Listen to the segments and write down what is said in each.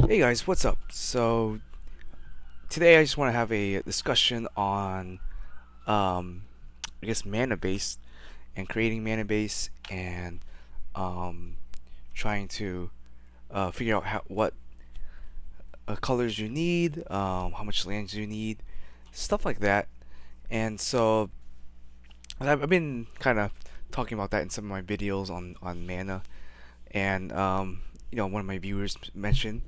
Hey guys, what's up? So today I just want to have a discussion on, I guess, mana base and creating mana base and um, trying to figure out what colors you need, how much lands you need, stuff like that. And so I've been kind of talking about that in some of my videos on mana. And one of my viewers mentioned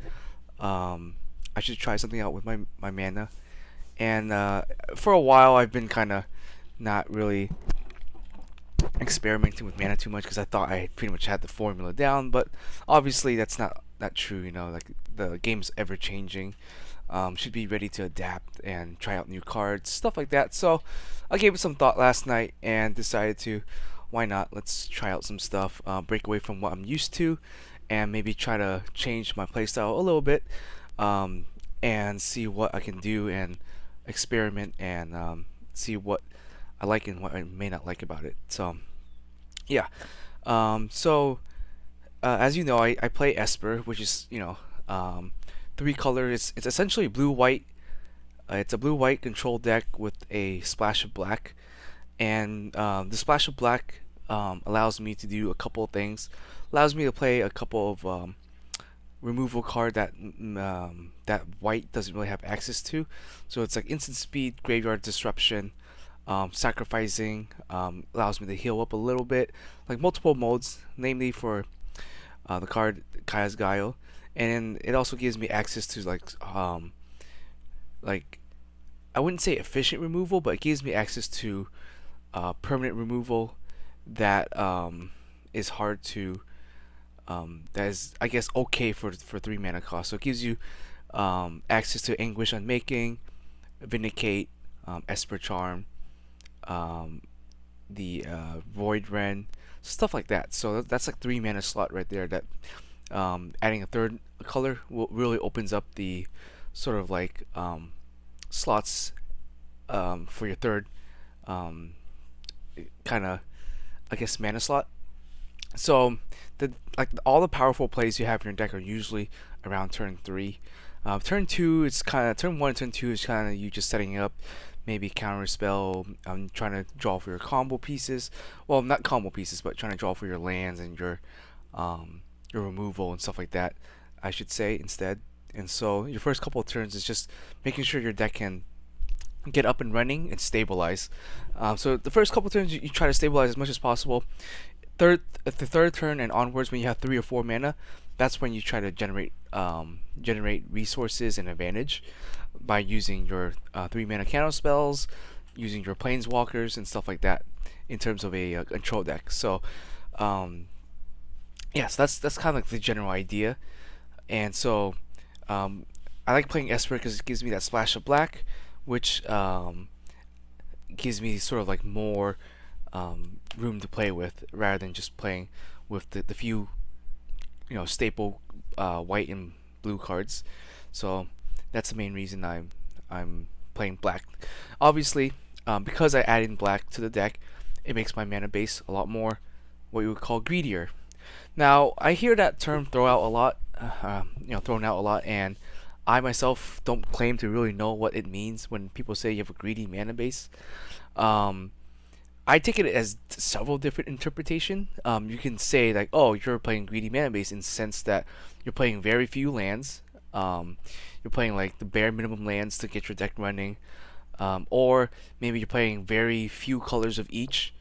um, I should try something out with my mana. And for a while, I've been kind of not really experimenting with mana too much because I thought I pretty much had the formula down. But obviously, that's not true. Like the game's ever changing. Should be ready to adapt and try out new cards, stuff like that. So I gave it some thought last night and decided to, why not? Let's try out some stuff, break away from what I'm used to, and maybe try to change my playstyle a little bit, um, and see what I can do and experiment and see what I like and what I may not like about it. So yeah. So as you know, I play Esper, which is three color. It's essentially blue white. It's a blue white control deck with a splash of black, and the splash of black allows me to do a couple of things. Allows me to play a couple of removal card that white doesn't really have access to. So it's like instant speed, graveyard disruption, sacrificing, allows me to heal up a little bit, like multiple modes, namely for the card Kaya's Guile, and it also gives me access to like I wouldn't say efficient removal, but it gives me access to permanent removal that is hard to that is, I guess, okay for 3 mana cost. So it gives you access to Anguish Unmaking, Vindicate, Esper Charm, um, the Void Ren, stuff like that. So that's like 3 mana slot right there. That adding a third color really opens up the sort of like slots for your third um, kind of, I guess, mana slot. So all the powerful plays you have in your deck are usually around turn three. Turn two, it's kind of turn one and turn two is kind of you just setting up, maybe counter spell. Trying to draw for your combo pieces. Well, not combo pieces, but trying to draw for your lands and your removal and stuff like that. I should say instead. And so your first couple of turns is just making sure your deck can get up and running and stabilize. So the first couple of turns you try to stabilize as much as possible. The third turn and onwards, when you have 3 or 4 mana, that's when you try to generate resources and advantage by using your 3 mana counter spells, using your planeswalkers and stuff like that in terms of a control deck. So yes, that's kind of like the general idea. And so um, I like playing Esper because it gives me that splash of black, which gives me sort of like more room to play with rather than just playing with the few staple white and blue cards. So that's the main reason I'm playing black. Obviously, because I add in black to the deck, it makes my mana base a lot more what you would call greedier. Now I hear that term thrown out a lot, and I myself don't claim to really know what it means when people say you have a greedy mana base. Um, I take it as several different interpretation. You can say like, oh, you're playing greedy mana base in the sense that you're playing very few lands. Um, you're playing like the bare minimum lands to get your deck running, or maybe you're playing very few colors of each.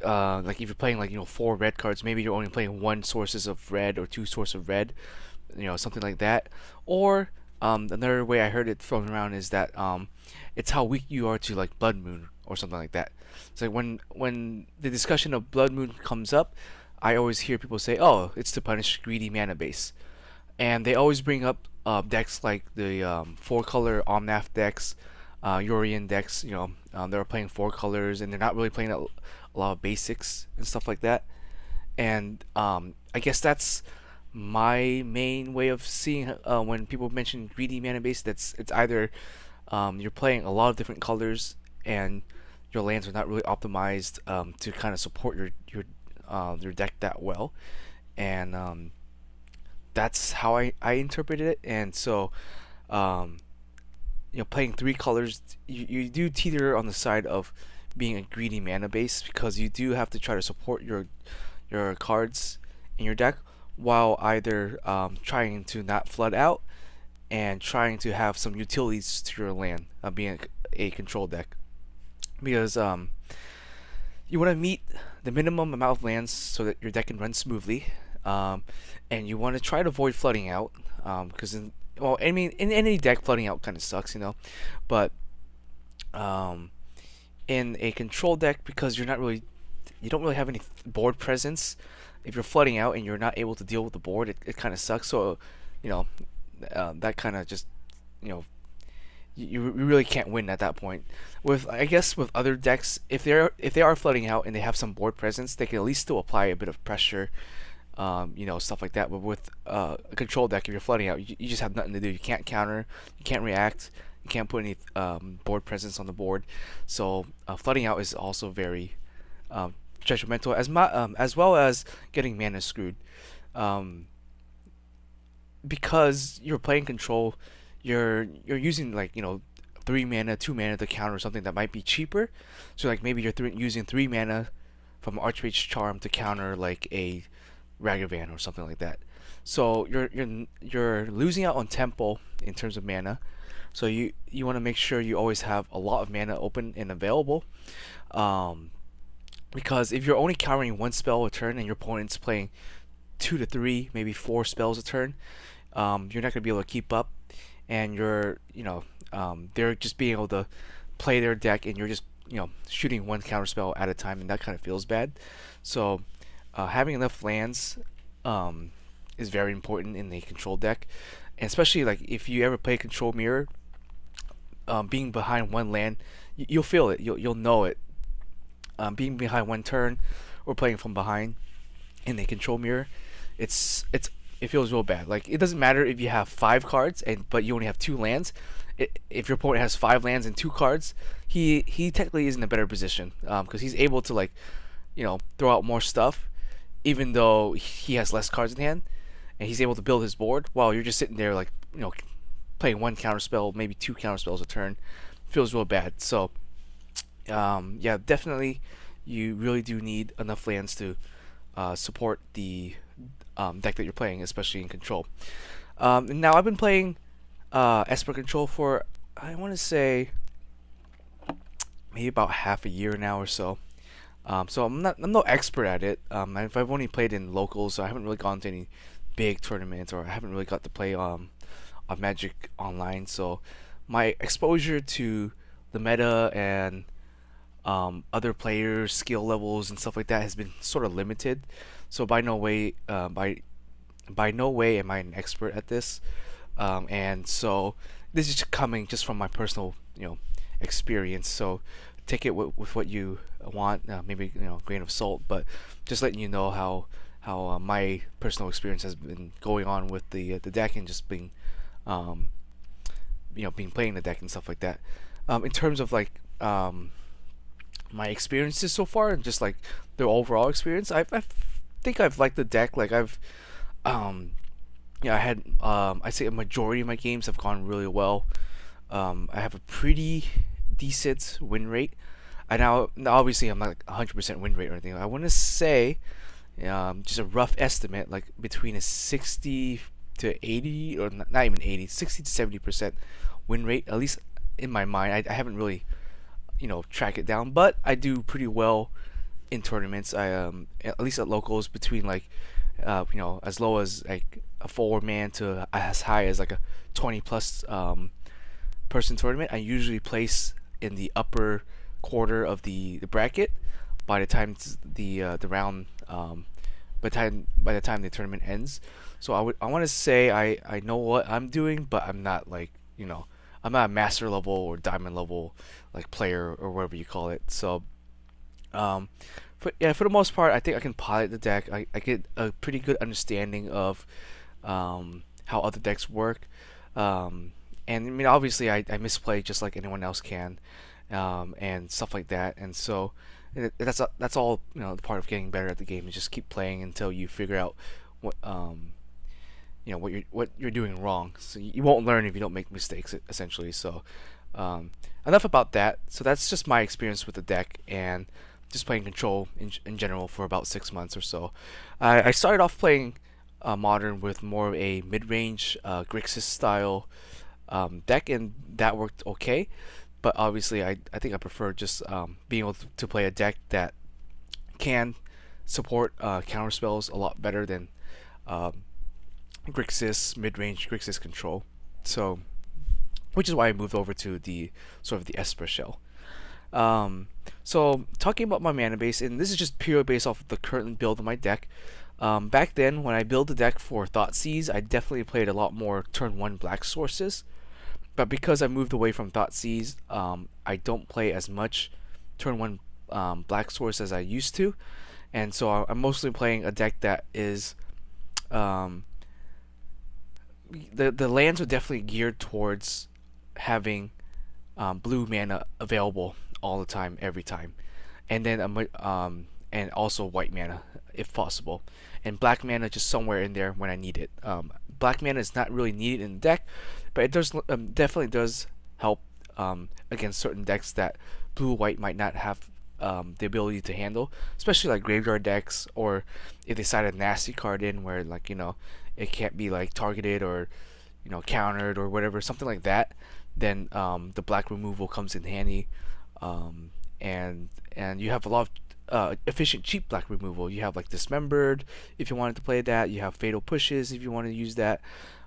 Like if you're playing like 4 red cards, maybe you're only playing one sources of red or two sources of red, something like that. Or another way I heard it thrown around is that it's how weak you are to like Blood Moon or something like that. It's like when the discussion of Blood Moon comes up, I always hear people say, "Oh, it's to punish greedy mana base," and they always bring up decks like the 4 color Omnath decks, Yorian decks. They're playing 4 colors and they're not really playing a lot of basics and stuff like that. And I guess that's my main way of seeing when people mention greedy mana base. It's either you're playing a lot of different colors and your lands are not really optimized to kind of support your deck that well, and that's how I interpreted it. And so um, playing three colors, you do teeter on the side of being a greedy mana base, because you do have to try to support your cards in your deck, while either trying to not flood out and trying to have some utilities to your land, being a control deck. Because you want to meet the minimum amount of lands so that your deck can run smoothly, um, and you want to try to avoid flooding out. Because well, I mean, in any deck, flooding out kind of sucks, but um, in a control deck, because you don't really have any board presence. If you're flooding out and you're not able to deal with the board, it kind of sucks. So, you know, that kind of just, you know, you really can't win at that point. With, I guess, with other decks, if they are flooding out and they have some board presence, they can at least still apply a bit of pressure, stuff like that. But with a control deck, if you're flooding out, you just have nothing to do. You can't counter, you can't react, you can't put any board presence on the board. So flooding out is also very judgmental, as well as getting mana screwed. Um, because you're playing control, you're using, like, 3 mana, 2 mana to counter something that might be cheaper. So like maybe you're using 3 mana from Archmage Charm to counter like a Ragavan or something like that. So you're losing out on tempo in terms of mana. So you want to make sure you always have a lot of mana open and available. Um, because if you're only countering one spell a turn and your opponent's playing 2 to 3, maybe 4 spells a turn, you're not gonna be able to keep up, and they're just being able to play their deck, and you're just shooting one counter spell at a time, and that kind of feels bad. So having enough lands is very important in a control deck, and especially like if you ever play control mirror, being behind one land, you'll feel it. You'll know it. Being behind one turn or playing from behind in a control mirror, it feels real bad. Like, it doesn't matter if you have 5 cards but you only have 2 lands. If your opponent has 5 lands and 2 cards, he technically is in a better position, because he's able to, like, throw out more stuff, even though he has less cards in hand, and he's able to build his board while you're just sitting there, like, playing one counter spell, maybe 2 counter spells a turn. Feels real bad. So yeah, definitely, you really do need enough lands to support the deck that you're playing, especially in control. And now I've been playing Esper control for, I want to say, maybe about half a year now or so. So I'm no expert at it. I've only played in locals, so I haven't really gone to any big tournaments, or I haven't really got to play on Magic Online. So my exposure to the meta and other players' skill levels and stuff like that has been sort of limited. So by no way am I an expert at this. And so this is coming just from my personal experience. So take it with what you want, maybe grain of salt, but just letting you know how my personal experience has been going on with the deck, and just being being playing the deck and stuff like that. In terms of like my experiences so far, and just like the overall experience, I think I've liked the deck. Like, I had I'd say a majority of my games have gone really well. I have a pretty decent win rate. Now obviously I'm not like 100% win rate or anything. I want to say, just a rough estimate, like between a 60 to 80, or not even 80, 60 to 70% win rate, at least in my mind. I haven't really track it down, but I do pretty well in tournaments. I at least at locals, between like as low as like a 4 man to as high as like a 20 plus person tournament. I usually place in the upper quarter of the bracket by the time the round by the time the tournament ends. So I want to say I know what I'm doing, but I'm not like I'm not a master level or diamond level like player, or whatever you call it. So for the most part, I think I can pilot the deck. I get a pretty good understanding of how other decks work. And I mean, obviously, I misplay just like anyone else can, and stuff like that. And so that's all part of getting better at the game. Is just keep playing until you figure out what you're doing wrong. So you won't learn if you don't make mistakes, essentially. So um, enough about that. So that's just my experience with the deck and just playing control in general for about 6 months or so. I started off playing modern with more of a mid-range Grixis style deck, and that worked okay. But obviously, I think I prefer just being able to play a deck that can support counter spells a lot better than um, Grixis mid-range Grixis control. So, which is why I moved over to the sort of the Esper shell. Um, so talking about my mana base, and this is just purely based off of the current build of my deck. Back then, when I built the deck for Thoughtseize, I definitely played a lot more turn one black sources. But because I moved away from Thoughtseize, I don't play as much turn one black source as I used to, and so I'm mostly playing a deck that is um, the lands are definitely geared towards having blue mana available all the time, every time, and then and also white mana if possible, and black mana just somewhere in there when I need it. Black mana is not really needed in the deck, but it does definitely does help against certain decks that blue white might not have the ability to handle, especially like graveyard decks, or if they side a nasty card in where like it can't be like targeted or countered or whatever, something like that. Then the black removal comes in handy, um, and you have a lot of efficient cheap black removal. You have like dismembered if you wanted to play that. You have fatal pushes if you want to use that.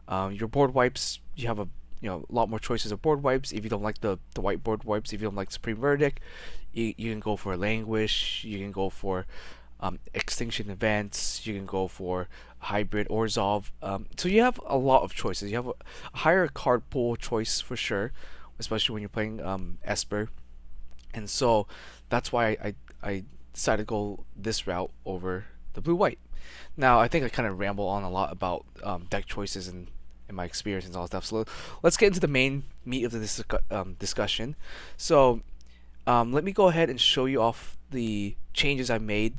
Your board wipes, you have a lot more choices of board wipes. If you don't like the white board wipes, if you don't like Supreme Verdict, you can go for Languish. You can go for Extinction Events. You can go for Hybrid or Resolve. So you have a lot of choices. You have a higher card pool choice for sure, especially when you're playing Esper. And so that's why I decided to go this route over the blue white. Now I think I kind of ramble on a lot about deck choices and my experience and all that stuff. So let's get into the main meat of this discussion. So let me go ahead and show you off the changes I made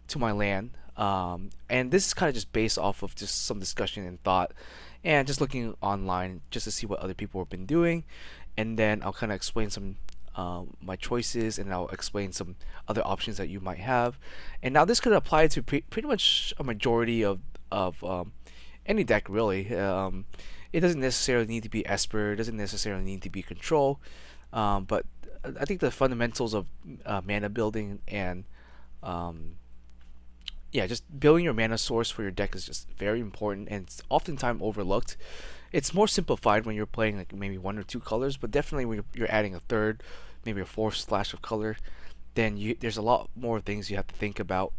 to my land. And this is kind of just based off of just some discussion and thought, and just looking online just to see what other people have been doing, and then I'll kind of explain some my choices, and I'll explain some other options that you might have. And now this could apply to pretty much a majority of any deck really. It doesn't necessarily need to be Esper. It doesn't necessarily need to be Control. But I think the fundamentals of mana building and yeah, just building your mana source for your deck is just very important, and it's oftentimes overlooked. It's more simplified when you're playing like maybe one or two colors, but definitely when you're adding a third, maybe a fourth splash of color, then there's a lot more things you have to think about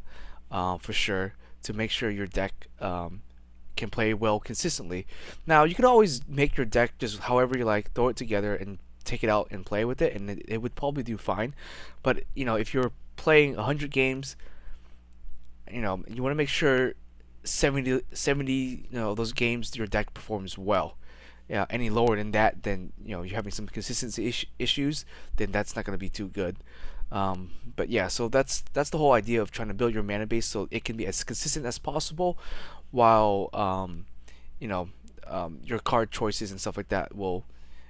for sure to make sure your deck can play well consistently. Now you could always make your deck just however you like, throw it together and take it out and play with it, and it would probably do fine. But if you're playing 100 games, you want to make sure 70 those games your deck performs well. Yeah, any lower than that, then you're having some consistency issues. Then that's not going to be too good. But yeah, so that's the whole idea of trying to build your mana base so it can be as consistent as possible, while your card choices and stuff like that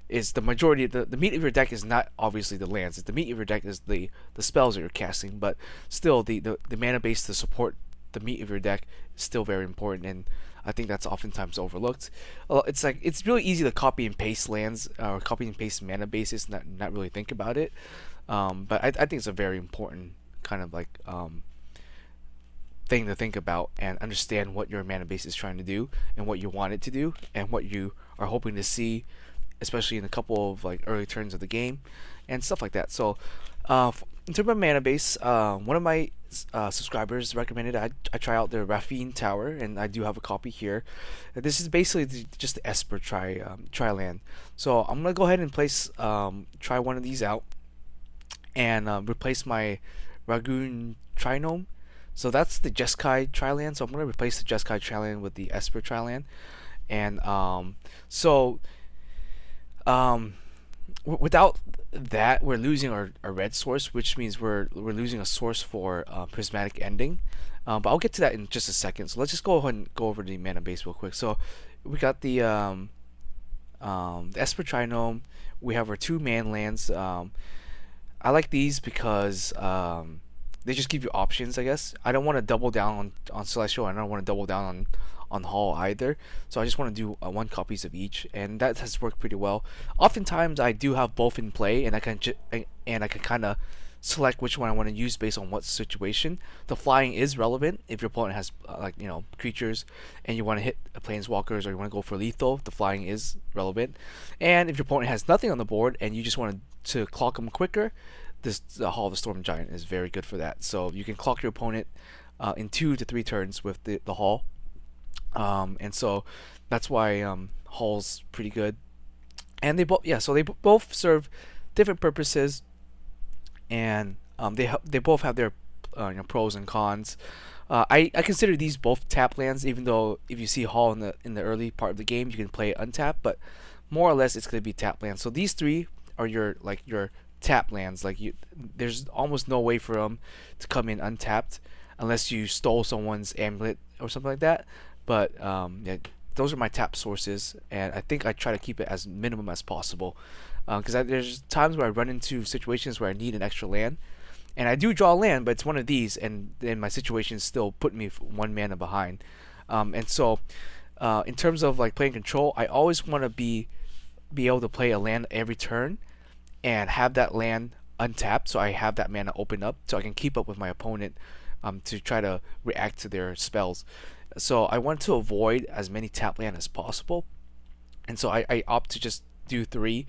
is the majority. The meat of your deck is not obviously the lands. The meat of your deck is the spells that you're casting, but still the mana base to support the meat of your deck is still very important, and I think that's oftentimes overlooked. It's really easy to copy and paste lands or copy and paste mana bases, not really think about it. But I think it's a very important kind of like thing to think about and understand what your mana base is trying to do and what you want it to do and what you are hoping to see, especially in a couple of like early turns of the game and stuff like that. So in terms of mana base, one of my subscribers recommended I try out the Raffine Tower, and I do have a copy here. This is basically just the Esper tri land. So I'm gonna go ahead and try one of these out and replace my Ragoon Trinome. So that's the Jeskai Triland. So I'm gonna replace the Jeskai Triland with the Esper Triland, and without that, we're losing our red source, which means we're losing a source for prismatic ending. But I'll get to that in just a second. So let's just go ahead and go over the mana base real quick. So we got the Esper Trinome. We have our two man lands. I like these because they just give you options, I guess. I don't want to double down on Celestial. I don't want to double down on Hall either. So I just want to do one copies of each, and that has worked pretty well. Oftentimes I do have both in play, and I can kind of select which one I want to use based on what situation. The flying is relevant if your opponent has like creatures, and you want to hit planeswalkers or you want to go for lethal. The flying is relevant, and if your opponent has nothing on the board and you just want to clock them quicker, the Hall of the Storm Giant is very good for that. So you can clock your opponent in 2 to 3 turns with the Hall, and so that's why Hall's pretty good. And so they both serve different purposes, and they both have their pros and cons. I consider these both tap lands, even though if you see Hall in the early part of the game, you can play it untapped, but more or less it's going to be tap lands. So these three are your tap lands. There's almost no way for them to come in untapped unless you stole someone's amulet or something like that. But yeah, those are my tap sources, and I think I try to keep it as minimum as possible. Because there's times where I run into situations where I need an extra land, and I do draw a land, but it's one of these, and then my situation is still putting me 1 mana behind. And so, in terms of like playing control, I always want to be able to play a land every turn, and have that land untapped, so I have that mana open up, so I can keep up with my opponent, to try to react to their spells. So I want to avoid as many tap land as possible, and so I opt to just do three.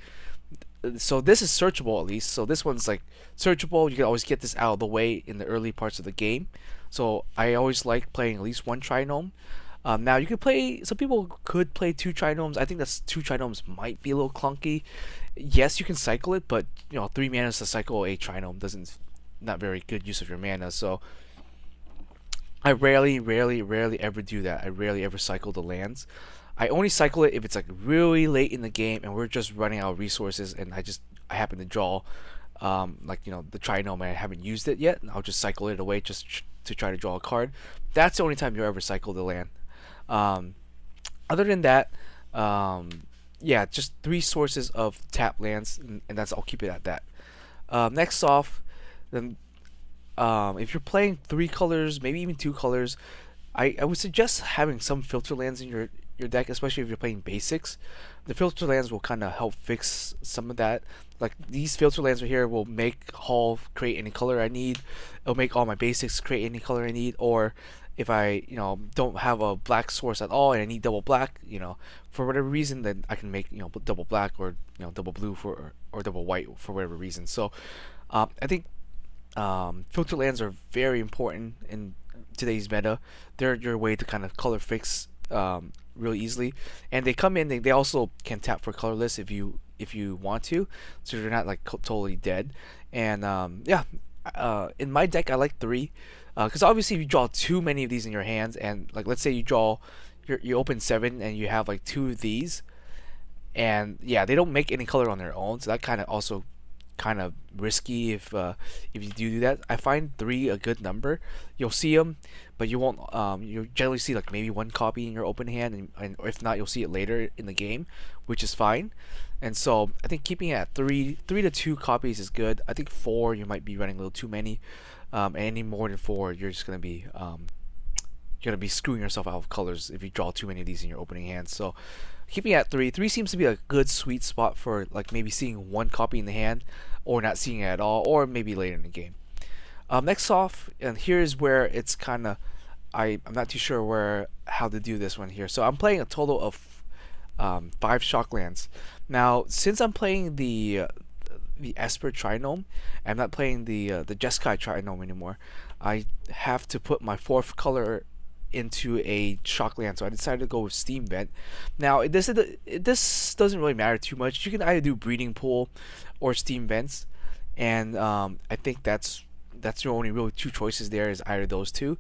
So this is searchable at least. So this one's like searchable. You can always get this out of the way in the early parts of the game. So I always like playing at least one Trinome. Now you could play. Some people could play 2 Trinomes. I think that's 2 Trinomes might be a little clunky. Yes, you can cycle it, but 3 mana to cycle a Trinome doesn't not very good use of your mana. So I rarely ever do that. I rarely ever cycle the lands. I only cycle it if it's like really late in the game and we're just running out of resources, and I happen to draw the Trinome and I haven't used it yet. And I'll just cycle it away just to try to draw a card. That's the only time you ever cycle the land. Um, Other than that, yeah, just 3 sources of tap lands, and that's I'll keep it at that. Next off, then if you're playing 3 colors, maybe even 2 colors, I would suggest having some filter lands in your deck, especially if you're playing basics. The filter lands will kind of help fix some of that. Like these filter lands right here will make Hall create any color I need. It'll make all my basics create any color I need. Or if I don't have a black source at all and I need double black, for whatever reason, then I can make double black or double blue or double white for whatever reason. So I think filter lands are very important in today's meta. They're your way to kind of color fix really easily, and they come in. They also can tap for colorless if you want to, so they're not like totally dead. And yeah, in my deck I like 3, because obviously if you draw too many of these in your hands, and like let's say you open 7 and you have like 2 of these, and yeah, they don't make any color on their own, so that kind of also kind of risky if you do that. I find 3 a good number. You'll see them, but you won't. You generally see like maybe 1 copy in your open hand, and if not, you'll see it later in the game, which is fine. And so I think keeping it at 3 to 2 copies is good. I think 4 you might be running a little too many. And any more than 4, you're just gonna be screwing yourself out of colors if you draw too many of these in your opening hand. So keeping it at 3 seems to be a good sweet spot for like maybe seeing 1 copy in the hand, or not seeing it at all, or maybe later in the game. Next off, and here's where it's kind of I'm not too sure how to do this one here. So I'm playing a total of 5 Shocklands. Now, since I'm playing the Esper Trinome, I'm not playing the Jeskai Trinome anymore. I have to put my 4th color into a Shockland, so I decided to go with Steam Vent. Now, this doesn't really matter too much. You can either do Breeding Pool or Steam Vents, and I think that's your only really 2 choices there, is either those 2.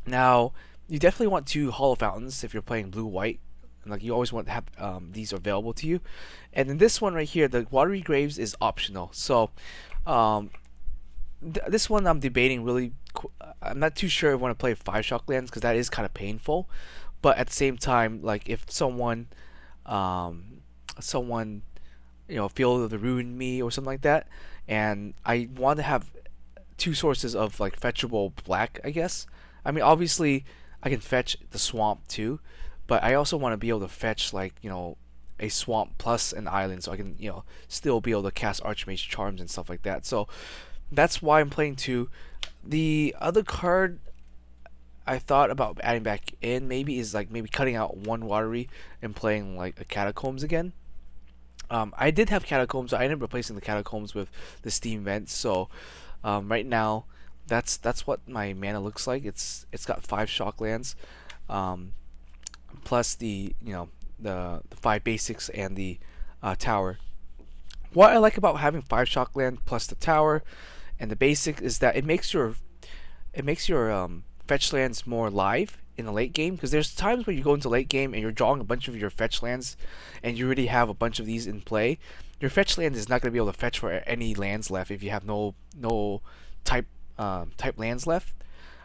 Now, you definitely want 2 Hollow Fountains if you're playing blue-white. Like you always want to have these available to you. And then this one right here, the Watery Graves, is optional. So this one I'm debating really. I'm not too sure if I want to play 5 Shocklands, because that is kind of painful. but at the same time, like if um, someone feel the ruin me or something like that, and I want to have two sources of like fetchable black, I guess. I mean, obviously, I can fetch the swamp too, but I also want to be able to fetch like a swamp plus an island, so I can still be able to cast Archmage charms and stuff like that. So that's why I'm playing two. The other card I thought about adding back in maybe is like maybe cutting out one watery and playing like a catacombs again. I did have catacombs. I ended up replacing the catacombs with the steam vents. So right now, that's what my mana looks like. It's got 5 shock lands, um, plus the 5 basics and the tower. What I like about having 5 shock land plus the tower and the basic is that it makes your fetch lands more live in the late game, because there's times where you go into late game and you're drawing a bunch of your fetch lands and you already have a bunch of these in play. Your fetch land is not going to be able to fetch for any lands left if you have no type type lands left.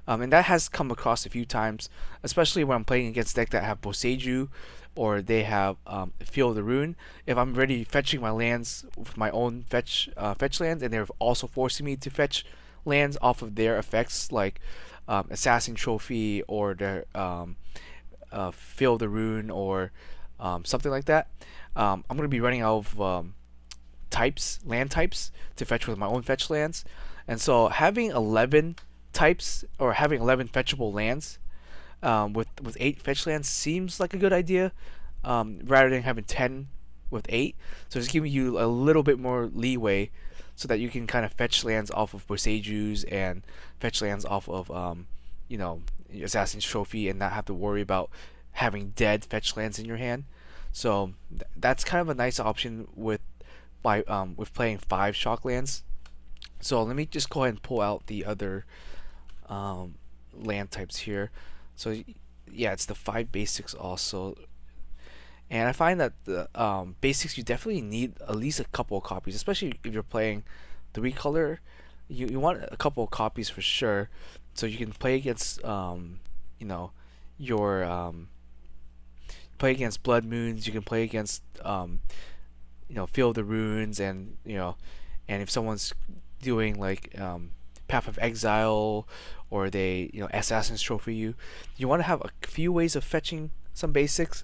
And that has come across a few times, especially when I'm playing against deck that have Boseiju or they have Feel the Rune. If I'm already fetching my lands with my own fetch lands, and they're also forcing me to fetch lands off of their effects, like Assassin Trophy or the Feel the Rune or something like that, I'm going to be running out of land types to fetch with my own fetch lands. And so having 11 types or having 11 fetchable lands with 8 fetch lands seems like a good idea, rather than having 10 with 8. So it's giving you a little bit more leeway so that you can kind of fetch lands off of Boseijus and fetch lands off of Assassin's Trophy and not have to worry about having dead fetch lands in your hand. So that's kind of a nice option with playing 5 shock lands. So let me just go ahead and pull out the other land types here. So yeah, it's the 5 basics also, and I find that the basics you definitely need at least a couple of copies, especially if you're playing 3 color. You want a couple of copies for sure, so you can play against you know your play against Blood Moons. You can play against Feel the Runes, and and if someone's doing like Path of Exile, or they Assassin's Trophy you want to have a few ways of fetching some basics.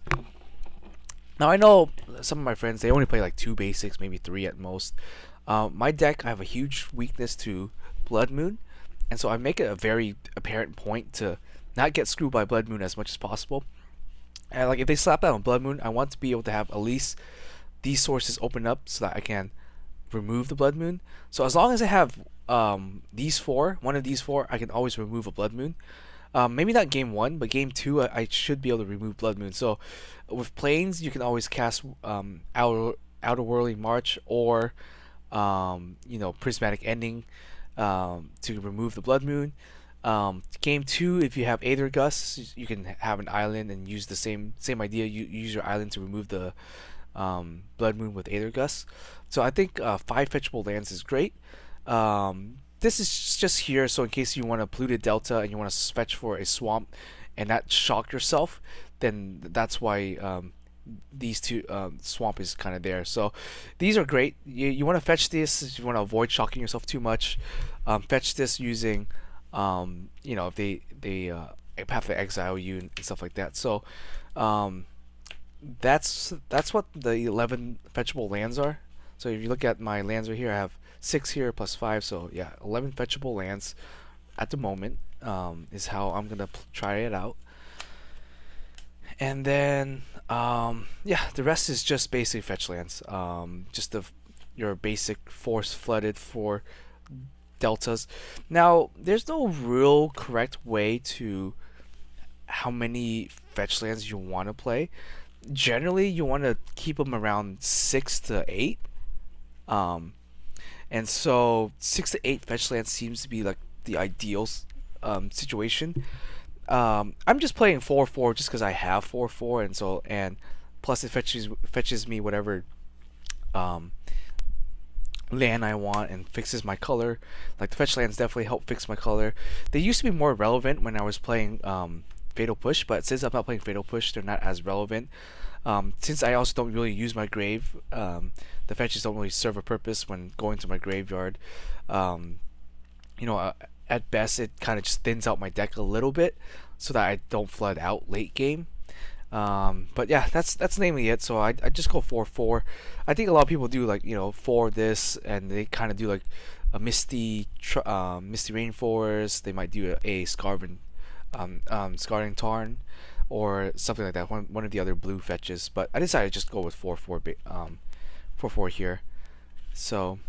Now I know some of my friends, they only play like 2 basics, maybe 3 at most. My deck, I have a huge weakness to Blood Moon, and so I make it a very apparent point to not get screwed by Blood Moon as much as possible. And like if they slap that on Blood Moon, I want to be able to have at least these sources open up so that I can remove the Blood Moon. So as long as I have one of these four, I can always remove a Blood Moon. Maybe not game 1, but game 2, I should be able to remove Blood Moon. So with Plains, you can always cast Outer Whirling March or Prismatic Ending to remove the Blood Moon. Game 2, if you have Aether Gust, you can have an island and use the same idea. You use your island to remove the Blood Moon with Aether Gust. So I think 5 fetchable lands is great. This is just here so in case you want a polluted delta and you want to fetch for a swamp and not shock yourself, then that's why these two swamp is kind of there. So these are great. You want to fetch this if you want to avoid shocking yourself too much. Fetch this using if they have to exile you and stuff like that. So that's what the 11 fetchable lands are. So if you look at my lands right here, I have 6 here plus 5, so yeah, 11 fetchable lands at the moment is how I'm gonna try it out. And then yeah, the rest is just basic fetch lands, just your basic force flooded for deltas. Now there's no real correct way to how many fetch lands you want to play. Generally you want to keep them around 6 to 8. And so 6 to 8 fetch lands seems to be like the ideal situation. I'm just playing 4/4 just because I have 4/4, and plus it fetches me whatever land I want and fixes my color. Like the fetch lands definitely help fix my color. They used to be more relevant when I was playing Fatal Push, but since I'm not playing Fatal Push, they're not as relevant. Since I also don't really use my grave, the fetches don't really serve a purpose when going to my graveyard. Um, you know, at best, it kind of just thins out my deck a little bit so that I don't flood out late game. But yeah, that's mainly it. So I just go 4/4. I think a lot of people do like, four this, and they kind of do like a Misty Rainforest. They might do a Scarring Tarn, or something like that. One of the other blue fetches. But I decided to just go with 4/4 4/4 here. So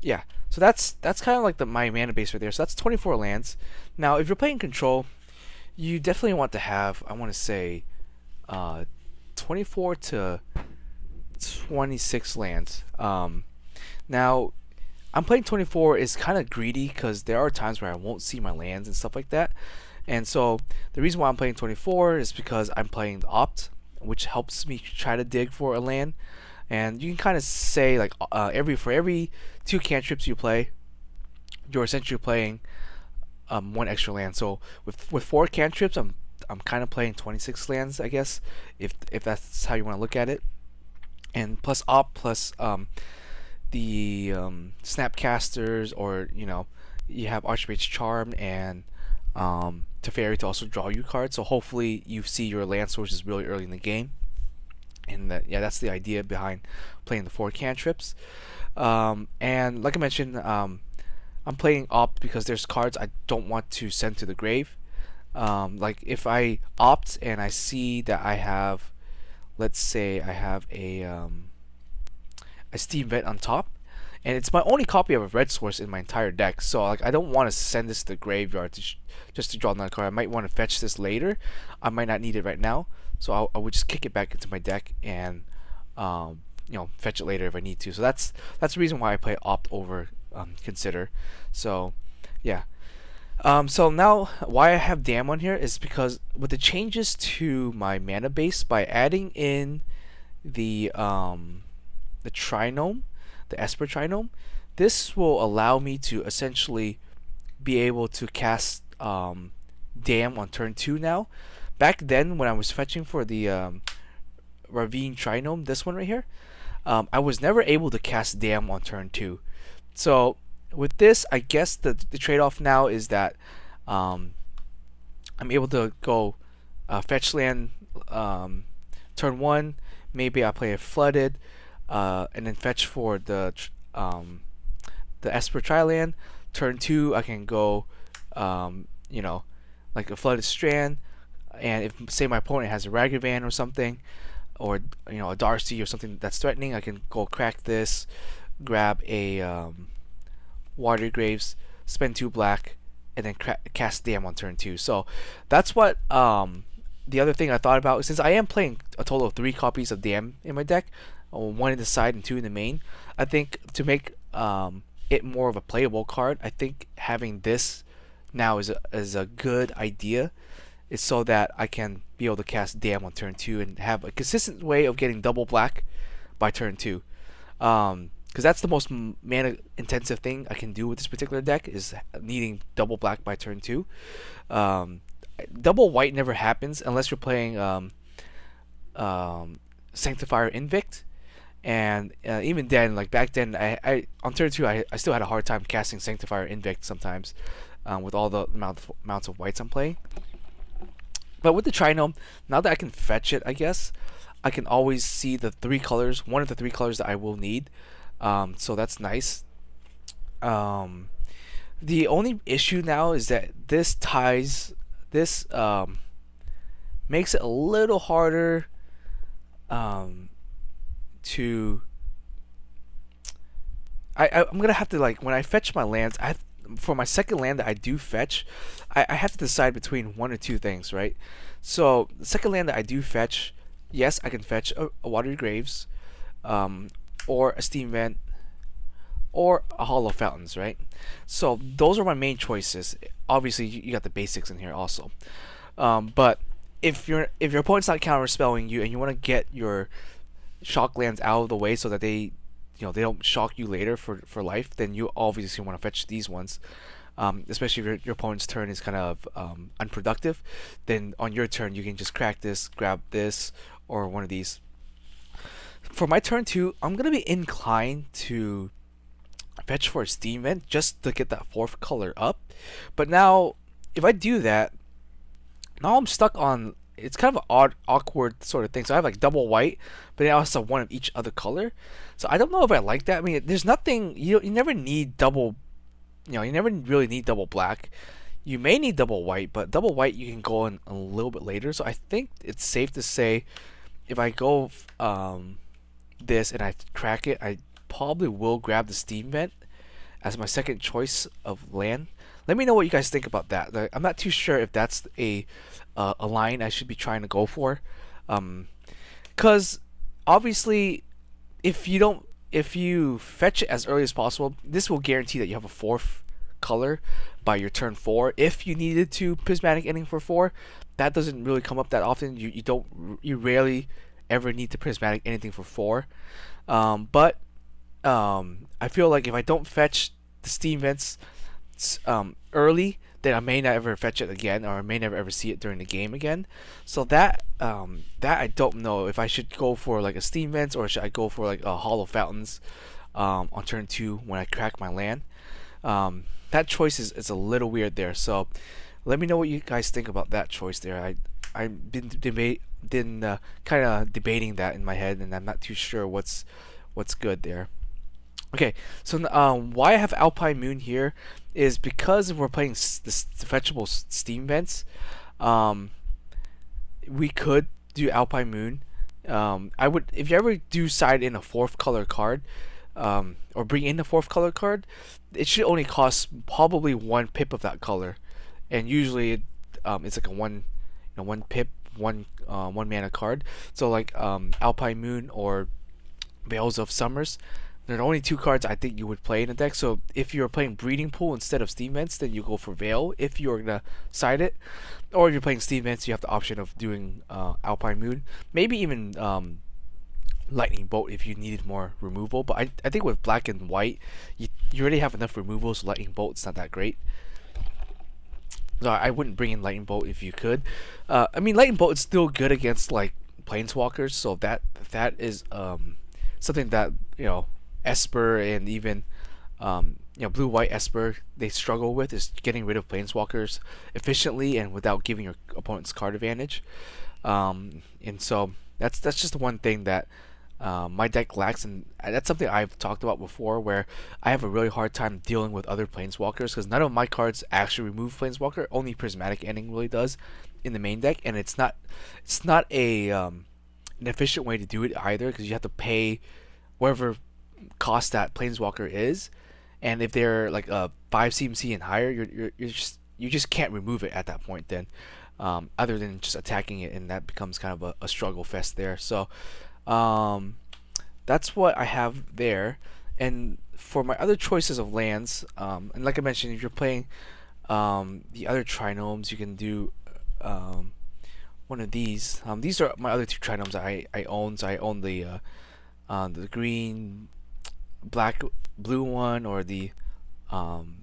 yeah, so that's kind of like my mana base right there. So that's 24 lands. Now, if you're playing control, you definitely want to have, I want to say, uh, 24 to 26 lands. Now, I'm playing 24 is kind of greedy because there are times where I won't see my lands and stuff like that. And so the reason why I'm playing 24 is because I'm playing the Opt, which helps me try to dig for a land. And you can kind of say like for every 2 cantrips you play, you're essentially playing one extra land. So with 4 cantrips, I'm kind of playing 26 lands, I guess, if that's how you want to look at it. And plus Op plus the Snapcasters, or you have Archmage's Charm and Teferi to also draw you cards. So hopefully you see your land sources really early in the game. And that's the idea behind playing the 4 cantrips. And like I mentioned, I'm playing Opt because there's cards I don't want to send to the grave. Like if I Opt and I see that I have, let's say I have a Steam Vent on top, and it's my only copy of a red source in my entire deck. So like I don't want to send this to the graveyard just to draw another card. I might want to fetch this later. I might not need it right now, so I would just kick it back into my deck and fetch it later if I need to. So that's the reason why I play Opt over Consider. So yeah. So now why I have Dam on here is because with the changes to my mana base, by adding in the Trinome, the Esper Trinome, this will allow me to essentially be able to cast Dam on turn 2 now. Back then when I was fetching for the Ravine Trinome, this one right here, I was never able to cast Dam on turn 2. So with this, I guess the trade-off now is that I'm able to go fetch land turn 1. Maybe I play a Flooded, and then fetch for the Esper Triland. Turn 2, I can go, like a Flooded Strand, and if say my opponent has a Ragavan or something, or a Darcy or something that's threatening, I can go crack this, grab a Water Graves, spend 2 black, and then cast Dam on turn 2. So that's what the other thing I thought about, since I am playing a total of 3 copies of Dam in my deck, 1 in the side and 2 in the main. I think to make it more of a playable card, I think having this now is a good idea. It's so that I can be able to cast Dam on turn 2 and have a consistent way of getting double black by turn 2. Because that's the most mana intensive thing I can do with this particular deck, is needing double black by turn 2. Double white never happens unless you're playing Sanctifier Invictus, and even then, like back then, I on turn 2 I still had a hard time casting Sanctifier Invictus sometimes, with all the amounts of whites I'm playing. But with the Trinome, now that I can fetch it, I guess I can always see the 3 colors, one of the 3 colors that I will need. So that's nice. The only issue now is that this makes it a little harder to. I'm gonna have to, like, when I fetch my lands, for my second land that I do fetch, I have to decide between 1 or 2 things, right? So the second land that I do fetch, yes, I can fetch a Watery Graves, or a Steam Vent, or a Hollow Fountains, right? So those are my main choices. Obviously, you got the basics in here also. But if your opponent's not counterspelling you and you want to get your shock lands out of the way so that they don't shock you later for life, then you obviously want to fetch these ones. especially if your opponent's turn is kind of unproductive, then on your turn you can just crack this, grab this, or one of these. For my turn two, I'm gonna be inclined to fetch for a steam vent just to get that fourth color up. But now, if I do that, now I'm stuck on. It's kind of an awkward sort of thing. So I have like double white, but then I also have one of each other color. So I don't know if I like that. I mean, there's nothing you never need double. You never really need double black. You may need double white, but double white you can go in a little bit later. So I think it's safe to say if I go this and I crack it, I probably will grab the steam vent as my second choice of land. Let me know what you guys think about that. I'm not too sure if that's a line I should be trying to go for, because obviously, if you fetch it as early as possible, this will guarantee that you have a fourth color by your turn four. If you needed to prismatic ending for four, that doesn't really come up that often. You rarely ever need to prismatic anything for four. But I feel like if I don't fetch the steam vents early, then I may not ever fetch it again, or I may never ever see it during the game again. So that I don't know if I should go for like a steam vents or should I go for like a hollow fountains on turn two when I crack my land. That choice is a little weird there. So let me know what you guys think about that choice there. I've been kind of debating that in my head, and I'm not too sure what's good there. Okay, so why I have Alpine Moon here is because we're playing the fetchable steam vents. We could do Alpine Moon. I would, if you ever do side in a fourth color card, or bring in a fourth color card, it should only cost probably one pip of that color, and usually it's like a one pip, one mana card. So like Alpine Moon or Veils of Summers, they're the only two cards I think you would play in a deck. So if you're playing Breeding Pool instead of Steam Vents, then you go for Veil if you're gonna side it. Or if you're playing Steam Vents, you have the option of doing Alpine Moon, maybe even Lightning Bolt if you needed more removal. But I think with black and white, you already have enough removals. So Lightning Bolt's not that great. So I wouldn't bring in Lightning Bolt if you could. I mean, Lightning Bolt is still good against like Planeswalkers, so that is something that Esper and even blue white Esper they struggle with, is getting rid of Planeswalkers efficiently and without giving your opponent's card advantage. And so that's just one thing that my deck lacks, and that's something I've talked about before, where I have a really hard time dealing with other Planeswalkers because none of my cards actually remove Planeswalker. Only Prismatic Ending really does in the main deck, and it's not a an efficient way to do it either, because you have to pay whatever cost that Planeswalker is, and if they're like a 5 CMC and higher, you just can't remove it at that point then, other than just attacking it, and that becomes kind of a struggle fest there. So that's what I have there. And for my other choices of lands, and like I mentioned, if you're playing the other trinomes, you can do one of these. These are my other two trinomes I own. So I own the green, black, blue one, or the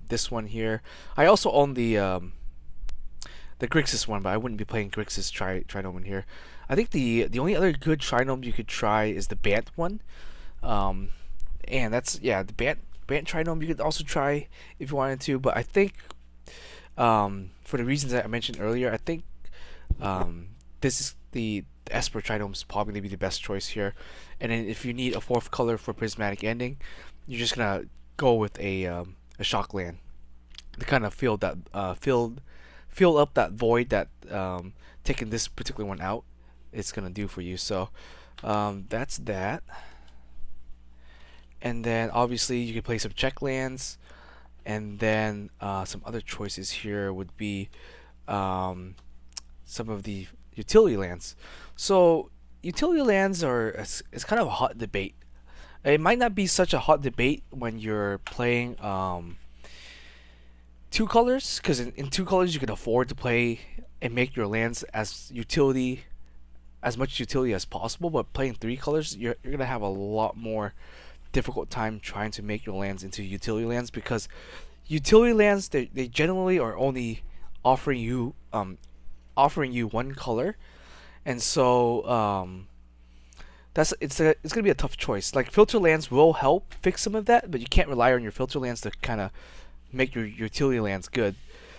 this one here. I also own the Grixis one, but I wouldn't be playing Grixis trinome in here. I think the only other good trinome you could try is the Bant one, and that's the Bant trinome you could also try if you wanted to. But I think for the reasons that I mentioned earlier, I think this is the Esper trinome is probably going to be the best choice here. And then if you need a fourth color for Prismatic Ending, you're just gonna go with a shock land to kind of fill up that void that taking this particular one out is gonna do for you. So that's that. And then obviously you can play some check lands, and then some other choices here would be some of the utility lands. So utility lands it's kind of a hot debate. It might not be such a hot debate when you're playing two colors, because in two colors you can afford to play and make your lands as much utility as possible. But playing three colors, you're gonna have a lot more difficult time trying to make your lands into utility lands, because Utility lands, they generally are only offering you offering you one color, and so it's gonna be a tough choice. Like filter lands will help fix some of that, but you can't rely on your filter lands to kind of make your utility lands good.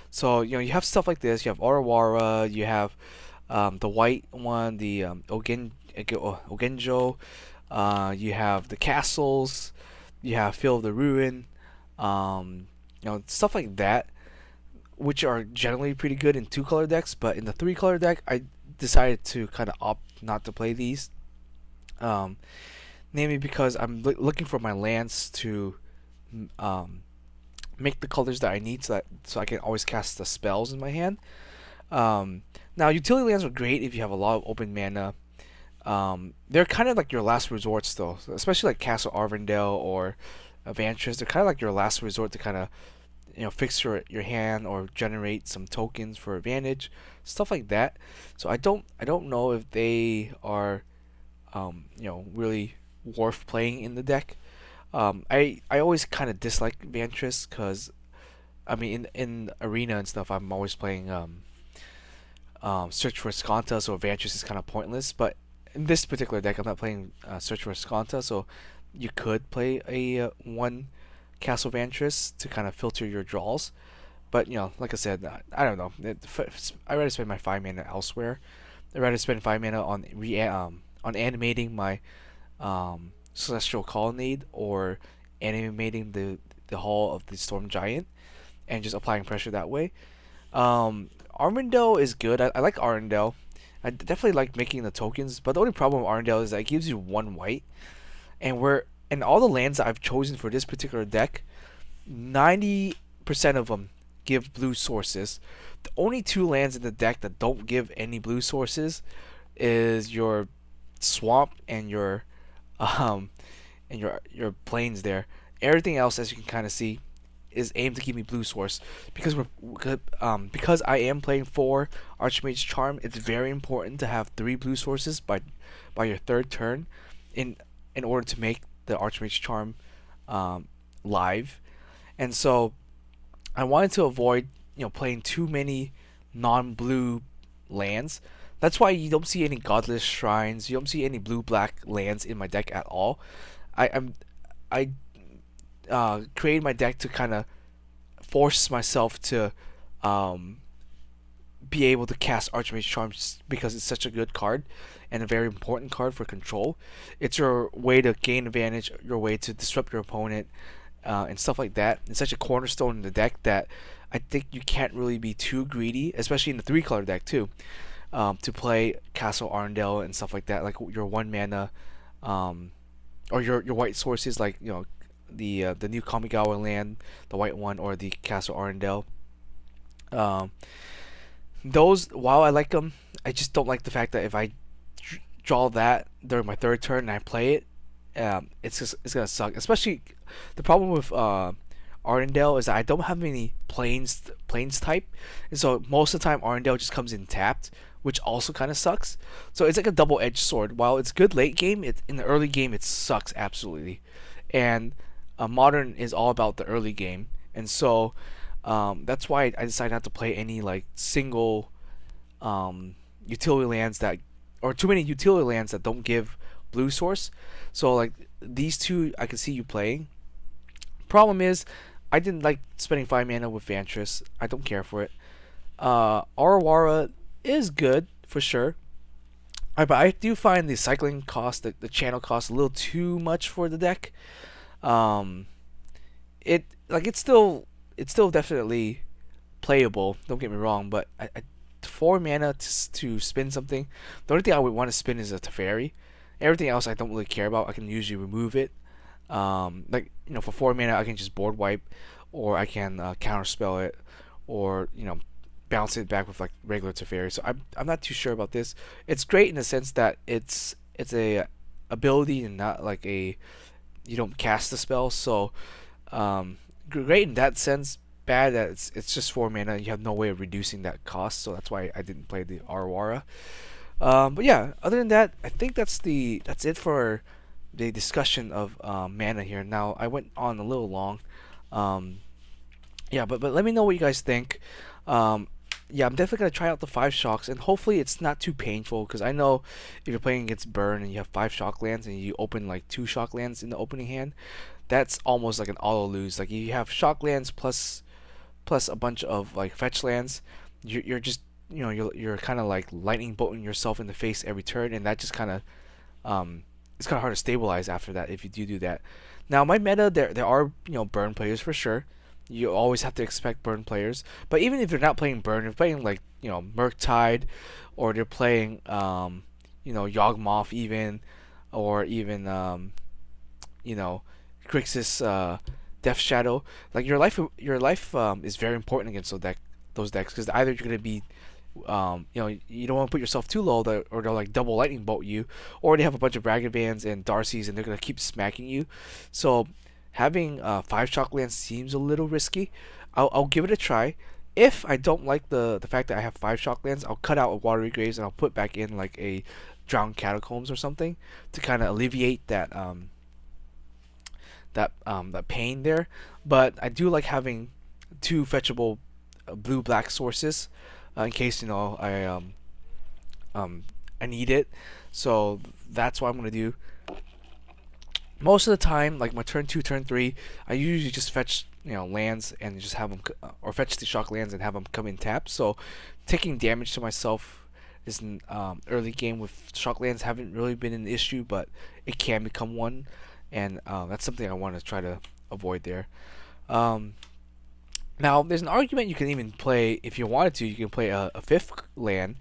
So you have stuff like this. You have Arawara. You have the white one, the Ogenjo. You have the castles. You have Fill of the Ruin. Stuff like that, which are generally pretty good in two color decks. But in the three color deck, I decided to kind of opt not to play these. Um, Namely because I'm looking for my lands to um, make the colors that I need, so I can always cast the spells in my hand. Now utility lands are great if you have a lot of open mana. They're kind of like your last resort still, especially like Castle Arvindale or Avantris. They're kind of like your last resort to kind of fix your hand or generate some tokens for advantage, stuff like that. So I don't know if they are really worth playing in the deck. I always kind of dislike Vantress because I mean in arena and stuff I'm always playing Search for Sconta, so Vantress is kind of pointless. But in this particular deck I'm not playing Search for Sconta, so you could play a one Castle Vantress to kind of filter your draws. But like I said, I don't know. I rather spend my 5 mana elsewhere. I'd rather spend 5 mana on animating my Celestial Colonnade or animating the Hall of the Storm Giant and just applying pressure that way. Armandale is good. I like Armandale. I definitely like making the tokens, but the only problem with Armandale is that it gives you one white, and all the lands that I've chosen for this particular deck, 90% of them give blue sources. The only two lands in the deck that don't give any blue sources is your swamp and um your plains there. Everything else, as you can kind of see, is aimed to give me blue source because I am playing 4 Archmage Charm. It's very important to have 3 blue sources by your third turn in in order to make the Archmage Charm live. And so I wanted to avoid playing too many non-blue lands. That's why you don't see any Godless Shrines. You don't see any blue-black lands in my deck at all. I'm I created my deck to kind of force myself to um, be able to cast Archmage Charms because it's such a good card and a very important card for control. It's your way to gain advantage, your way to disrupt your opponent, and stuff like that. It's such a cornerstone in the deck that I think you can't really be too greedy, especially in the 3 color deck too, to play Castle Arndale and stuff like that, like your 1 mana, or your white sources, like the new Kamigawa land, the white one, or the Castle Arndale. Um, those, while I like them, I just don't like the fact that if I draw that during my third turn and I play it, it's gonna suck. Especially the problem with Arndale is that I don't have any planes type, and so most of the time Arndale just comes in tapped, which also kind of sucks. So it's like a double-edged sword. While it's good late game, it's in the early game it sucks absolutely, and modern is all about the early game, and so that's why I decided not to play any like single utility lands that, or too many utility lands that don't give blue source. So like these two, I can see you playing. Problem is, I didn't like spending 5 mana with Vantress. I don't care for it. Arawara is good for sure. But I do find the cycling cost, the channel cost, a little too much for the deck. Um, it's still definitely playable. Don't get me wrong, but 4 mana to spin something. The only thing I would want to spin is a Teferi. Everything else I don't really care about. I can usually remove it. For 4 mana I can just board wipe, or I can counterspell it, or bounce it back with like regular Teferi. So I'm not too sure about this. It's great in the sense that it's a ability and not like a, you don't cast the spell. So great in that sense. Bad that it's just 4 mana. You have no way of reducing that cost. So that's why I didn't play the Arawara. But yeah, other than that, I think that's it for the discussion of mana here. Now I went on a little long. Um, Yeah, but let me know what you guys think. Um, yeah, I'm definitely gonna try out the 5 shocks, and hopefully it's not too painful. Because I know if you're playing against Burn and you have 5 shock lands and you open like 2 shock lands in the opening hand, that's almost like an auto lose. Like you have shock lands plus a bunch of like fetch lands, you're just you're kind of like lightning bolting yourself in the face every turn, and that just kind of it's kind of hard to stabilize after that if you do that. Now my meta, there are burn players for sure. You always have to expect burn players, but even if they're not playing burn, they're playing like Murktide, or they're playing Yawgmoth even, or even you know Grixis Death Shadow. Like your life is very important against those decks, because either you're gonna be you don't want to put yourself too low, or they'll like double lightning bolt you, or they have a bunch of Braggart Bands and Darcy's and they're gonna keep smacking you. So having 5 shock lands seems a little risky. I'll give it a try. If I don't like the fact that I have 5 shock lands, I'll cut out a Watery Graves and I'll put back in like a Drowned Catacombs or something to kind of alleviate that pain there. But I do like having 2 fetchable blue black sources in case um I need it. So that's what I'm gonna do. Most of the time, like my turn 2, turn 3, I usually just fetch lands and just have them, or fetch the shock lands and have them come in tapped. So taking damage to myself is early game with shock lands haven't really been an issue, but it can become one, and that's something I want to try to avoid there. Um, Now, there's an argument you can even play if you wanted to. You can play a fifth land.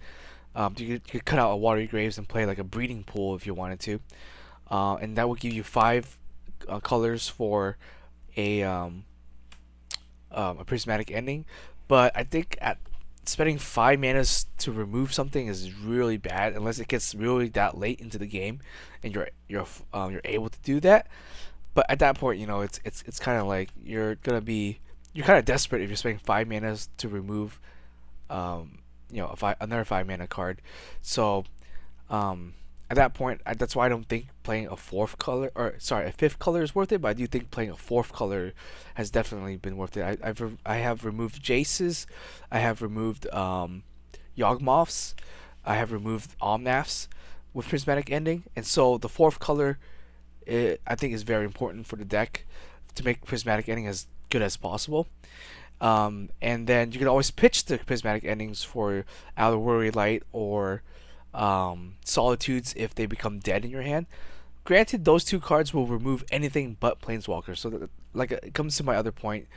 You could cut out a Watery Graves and play like a Breeding Pool if you wanted to, and that would give you 5 colors for a a prismatic ending. But I think at spending 5 manas to remove something is really bad unless it gets really that late into the game, and you're able to do that. But at that point, it's kind of like you're kind of desperate if you're spending 5 manas to remove another 5 mana card. So at that point, that's why I don't think playing a fourth color, or sorry, a fifth color is worth it. But I do think playing a fourth color has definitely been worth it. I have removed Jaces, I have removed Yawgmoths, I have removed Omnaths with prismatic ending, and so the fourth color, I think, is very important for the deck to make prismatic ending as good as possible. And then you can always pitch the prismatic endings for Outer Worry Light or Solitudes if they become dead in your hand. Granted, those 2 cards will remove anything but Planeswalkers. So like it comes to my other point.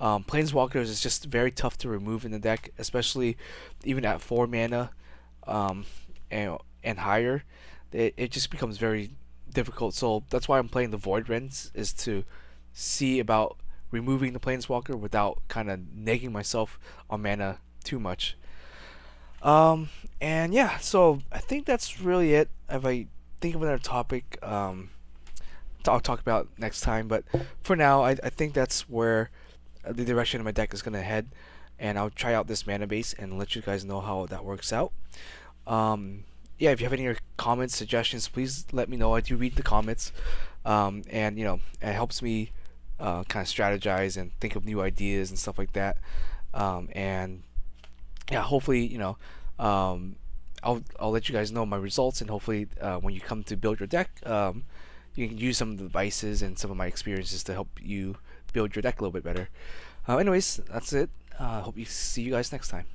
Planeswalkers is just very tough to remove in the deck, especially even at 4 mana, and higher. It just becomes very difficult. So that's why I'm playing the Void Rends, is to see about removing the Planeswalker without kind of nagging myself on mana too much. And yeah, so I think that's really it. If I think of another topic, I'll talk about next time. But for now, I think that's where the direction of my deck is gonna head, and I'll try out this mana base and let you guys know how that works out. Yeah, if you have any comments, suggestions, please let me know. I do read the comments, and it helps me kind of strategize and think of new ideas and stuff like that. And yeah, hopefully, I'll let you guys know my results, and hopefully, when you come to build your deck, you can use some of the devices and some of my experiences to help you build your deck a little bit better. Anyways, that's it. Hope you see you guys next time.